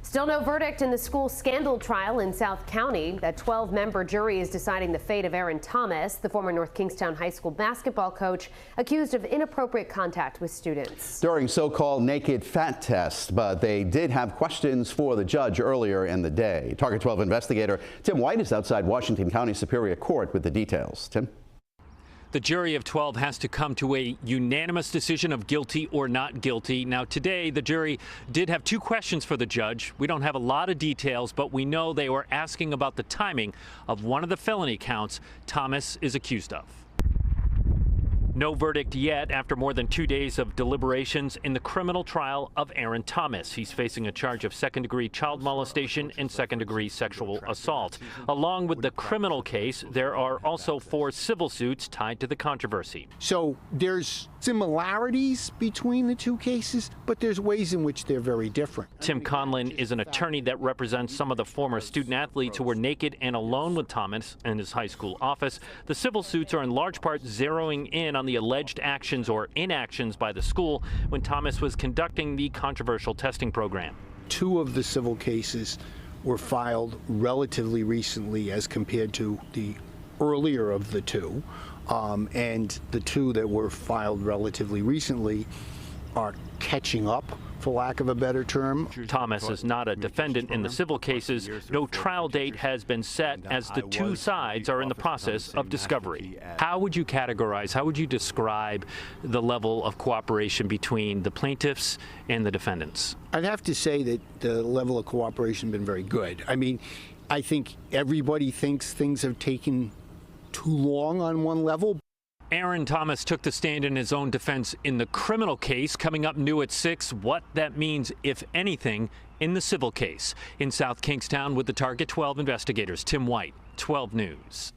Still no verdict in the school scandal trial in South County. A 12-member jury is deciding the fate of Aaron Thomas, the former North Kingstown High School basketball coach, accused of inappropriate contact with students. During so-called naked fat tests, but they did have questions for the judge earlier in the day. Target 12 investigator Tim White is outside Washington County Superior Court with the details. Tim? The jury of 12 has to come to a unanimous decision of guilty or not guilty. Now, today, the jury did have two questions for the judge. We don't have a lot of details, but we know they were asking about the timing of one of the felony counts Thomas is accused of. No verdict yet after more than 2 days of deliberations in the criminal trial of Aaron Thomas. He's facing a charge of second-degree child molestation and second-degree sexual assault. Along with the criminal case, there are also 4 civil suits tied to the controversy. So there's similarities between the two cases, but there's ways in which they're very different. Tim Conlon is an attorney that represents some of the former student athletes who were naked and alone with Thomas in his high school office. The civil suits are in large part zeroing in on the alleged actions or inactions by the school when Thomas was conducting the controversial testing program. 2 of the civil cases were filed relatively recently as compared to the earlier of the 2. And the 2 that were filed relatively recently are catching up, for lack of a better term. Thomas is not a defendant in the civil cases. No trial date has been set as the 2 sides are in the process of discovery. How would you categorize, how would you describe the level of cooperation between the plaintiffs and the defendants? I'd have to say that the level of cooperation has been very good. I mean, I think everybody thinks things have taken too long on one level. Aaron Thomas took the stand in his own defense in the criminal case. Coming up new at 6, what that means, if anything, in the civil case. In South Kingstown with the Target 12 investigators, Tim White, 12 News.